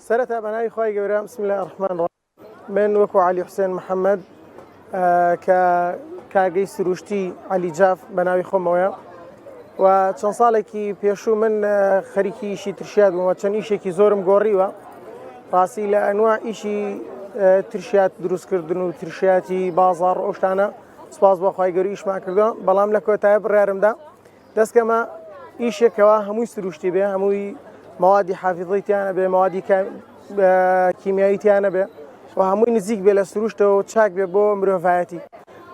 سرت بناي خوي جورا بسم الله الرحمن الرحيم من وكو علي حسين محمد كاجي سروشتي علي جاف بناوي خومويا و چەند ساڵێکی پێشوو من خەریکی ئیشی ترشیات بووم و چەند ئیشێکی زۆرم گۆڕیوە ڕاستی لە ئەنواع ئیشی ترشیات دروستکردن و ترشیاتی بازاڕ ئەو شتانە سپاس بۆ خی گەوری ئیشمان کردووە بەڵام لە کۆتایە بڕیارمدا دەستکەمە ئیشێکەوە هەمووی سروشتی بێ هەمووی مەوادی حافظەی تیانە بێ مەوادی کیمیایی تیانە بێ و هەمووی نزیک بێ لە سروشتەوە چاک بێ بۆ مرۆڤایەتی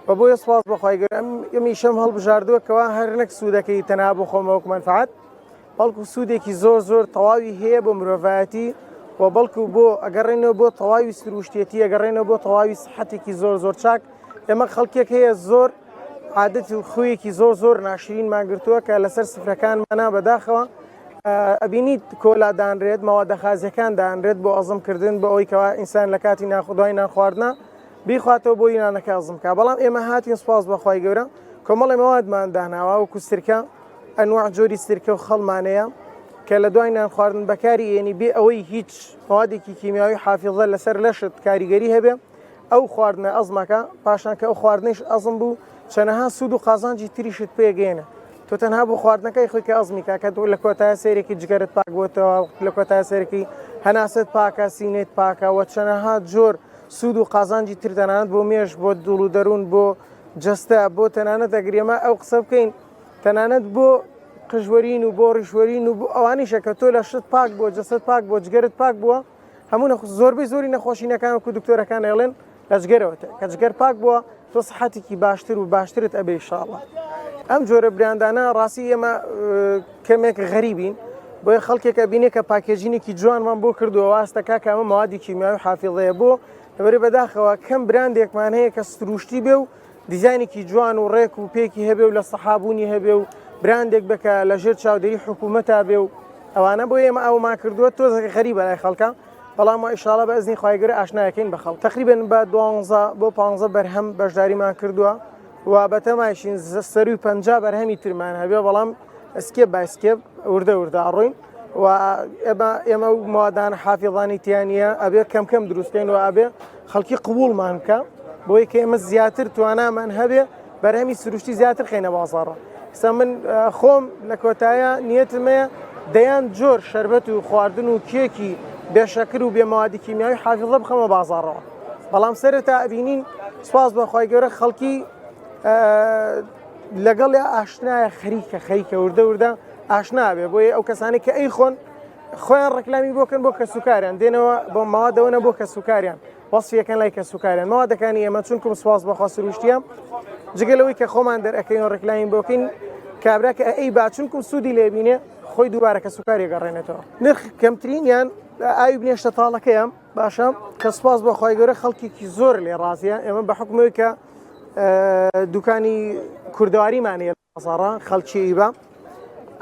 و بۆیە سپاس بەخوای گەورە ئەمی شەم هەڵبژاردووەکەوە هەر نەک سوودەکەی تەنها بۆ خۆمە وەک مەنفعەت بەڵکو سوودێکی زۆر تەواوی هەیە بۆ مرۆڤایەتی و بەڵکو بۆ ئەگەڕێنەوە بۆ تەواوی سروشتێتی ئەگەڕێنەوە بۆ تەواوی سەحەتێکی زۆر چاک ئێمە خەڵکێک هەیە زۆر عادەتی و خویەکی زۆر ناشرین ماگرتووە کە لەسەر سفرەکانمانە بەداخەوە ئەبینیت کۆلا دانرێت مەوادە خازیەکان دانرێت بۆ ئەزمکردن بە ئەوەی کەوا ئینسان لە کاتی ناخودای نان خواردنە بیخواتەوە بۆ یانەکە ئەزمکە بەڵام ئێمە هاتین سپاس بەخوای گەورە کۆمەڵی مەوادمان داناوە وەکو سرکە ئەنواع جۆری سرکە و خەڵمانەیە کە لە دوای نان خواردن بەکاری یعنی بێ ئەوەی هیچ مەوادێکی کیمیاوی حافظە لەسەر لەشت کاریگەری هەبێ ئەو خواردنە ئەزمەکە پاشان کە ئەو خواردنیش ئەزم بوو چەنەها سوود و قازانجی تریشت پێگەێنە تۆ تەنها بۆ خواردنەکەی خۆی کە ئەزمیکە کە تۆ لە کۆتایە سێرێکی جگەرت پاک بۆتەوە لە کۆتایە سێرەی هەناست پاکە سینێت پاکەوە چەنەها جۆر سوود و قازانجی تر تەنانەت بۆ مێش بۆ دڵ و دەروون بۆ جەستە بۆ تەنانەت ئەگرێمە ئەو قسە بکەین تەنانەت بۆ قژوەرین و بۆ ڕیشوەرین و بۆ ئەوانیشە کە تۆ لە شت پاک بۆ جەست پاک بۆ جگەرت پاک بووە هەموو زۆربەی زۆری نەخۆشینەکان وەکو دکتۆرەکان ئێڵێن لە جگەرەوەتە کە جگەر پاک بووە تۆ سەحەتێکی باشتر و باشترت ئەبێ ئینشاءڵڵا ئەم جۆرە براندانە ڕاستی ئێمە کەمێک غەریبین بۆیە خەڵکێکە بینێ کە پاکێجینێکی جوانمان بۆ کردووە واستەکە کە ئەمە مەوادی کیمیاوی حافظەیە بۆ لەبەرەوەی بەداخەوە کەم براندێکمان هەیە کە سروشتی بێ و دیزاینێکی جوان و ڕێک و پێکی هەبێ و لە سەحابوونی هەبێ و براندێک بکە لە ژێر چاودێری حکوومەتا بێ و ئەوانە بۆ ئێمە ئەومان کردووە تۆزەکە غەریبە لای خەڵکە بەڵام ئینشاڵڵا بە ئەزنی خوای گەورە ئاشنایەکەین بە خەڵک تقریباً بە 12 بۆ 15 بەرهەم بەشداریمان کردووە و بەتەماشین سەروی 50 بەرهەمی ترمان هەبێ بەڵام ئەسکێب باسکێب وردە ئەڕۆین و ئێمە مادان حافظانی تیانە ئەبێ کەم دروستین و ئەبێ خەڵکی قبولمان بکە بۆی کە ئێمە زیاتر توانامان هەبێ بەرهەمی سروشتی زیاتر خینە بازاڕە سا من خۆم لە کۆتایە نیەتمەیە دەیان جۆر شەربەت و خواردن و کێکی بێشەکر و بێمەوادی کیمیاوی حافظە بخەمە بازاڕەوە بەڵام سەرەتا ئەبینین سپاس بەخوای گەورە خەڵکی لەگەڵ ئاشنایە خەریکە وردە ئاشنا بێ بۆیە ئەو کەسانی کە ئەی خۆیان ڕکلامی بۆکەن بۆ کە سوکاریان دێنەوە بۆ ماوادەوەنە بۆ کە سوکاریان وەسفیەکەن لای کە سوکاریان ماوادەکانی ئێمە چونکم سپاس بەخوا سروشتیە جگەلەوەی کە خۆمان دەرەکەین و ڕکلامی بۆکەین کابرا کە ئەی باچونکم سوودی لێبینێ خۆی دووبارە کە سوکاری گەڕێنێتەوە نرخ کەمترینیان ئاوی بنێشتە تاڵەکەیان باشە کە سپاس بەخوای گەورە خەڵکێکی زۆر لێ ڕازیە ئێمە بە حکومەوەی کە دوکانی کوردەواریمانەیە بازاڕە خەڵکی ئیبا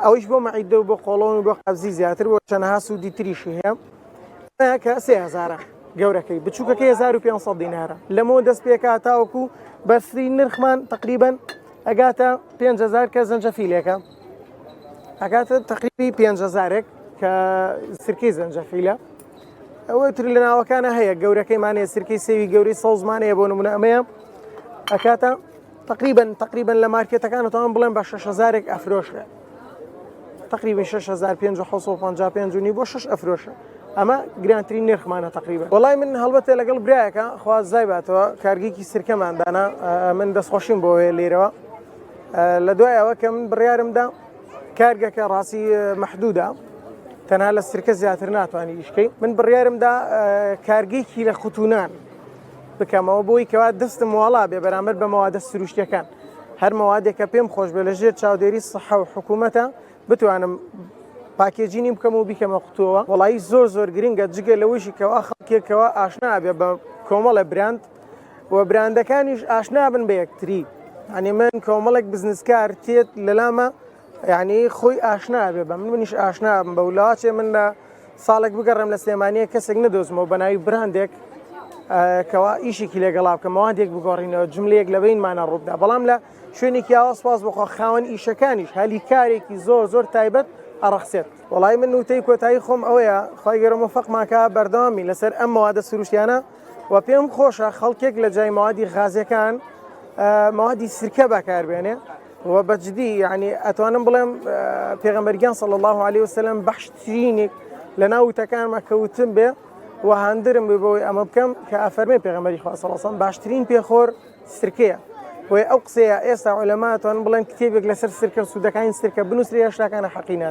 ئەویش بۆ مەعیدە و بۆ قۆڵۆن و بۆ قەبزی زیاتر بۆ چەندەها سوودی تریشی هەیە کە 3000 گەورەکەی بچووکەکەی 1500 دینارە لەمەوە دەست پێکا تاوەکو بەرزترین نرخمان تقریبا ئەگاتە 5000 کە زەنجەفیلێکە ئەگاتە تقریبی 5000 کە سرکەی زەنجەفیلە ئەوە تر لە ناوەکانە هەیە گەورەکەیمانەیە سرکەی سێوی گەورەی سەوزمانەیە بۆ نمونە ئەمەیە ئەکاتە تقریبا لە مارکێتەکانەوەتەوان بڵێن بە 6000 ئەفرۆشە تقریبا 6555 بۆ 6 ئەفرۆشە ئەمە گرانترین نرخمانە تقریبا وڵای من هەڵبەتە لەگەڵ برایەکە خواز زای باتەوە کارگێکی سرکەماندانا من دەستخۆشیم بۆ لێرەوە لە دوایەوە کە من بڕیارمدا کارگەکە ڕاستی مەحدودە تەنها لە سرکە زیاتر ناتوانانی ئیشکەی من بڕیارمدا کارگێکی لە خوتونان بکەمەوە بۆی کەوا دەستم وڵا بێ بەرامبەر بە مەوادە سروشتیەکان هەر مەوادێکە پێم خۆش بێ لە ژێر چاودێری سەحە و حکوومەتە بتوانم پاکێجینی بکەم و بیکەمە قوتووە وڵایی زۆر گرنگە جگە لەوەیشی کەوا خەڵکێکەوە ئاشنا بێ بە کۆمەڵە براند و براندەکانیش ئاشنا بن بە یەکتری ئەنی من کۆمەڵێک بزنسکار تێت لەلامە یعنی خۆی ئاشنا بێ بە منیش ئاشنا بم بە وڵاتێ من لە ساڵێک بگەڕم لە سلێمانیە کەسێک نەدۆزمەوە بە ناوی براندێک کەوا ئیشێکی لەگەڵا بکەم مەوادێک بگۆڕینەوە جملەیەک لە بینمانە ڕووبدا بەڵام لە شوێنێکی ئاوا سپاس بخوا خاوەن ئیشەکانیش هەلی کارێکی زۆر تایبەت ئەڕەخسێت وڵی من وتەی کۆتایی خۆم ئەوەیە خی گەرە مفەقماکە بەردەوامی لەسەر ئەم مەوادە سروشتیانە و پێم خۆشە خەڵکێک لە جای مەوادی غازیەکان مەوادی سرکە بەکاربێنێ و بەجددی یعنی ئەتوانم بڵێم پێغەمبەرگیان صلی الله عليه وسلم بەخشترینێک لە ناو وتەکانمە کەوتم بێ و هەندرم بێ بەوەی ئەمە بکەم کە ئەفەرمێ پێغەمبەری خوا صلی الله عليه وسلم باشترین پێخۆر سرکەیە بۆیە ئەو قسەیە ئێستا عولەما ئەتوانن بڵێن کتێبێک لەسەر سرکە و سوودەکانی سرکە بنووسرێ شتەکانە حەقی نادەن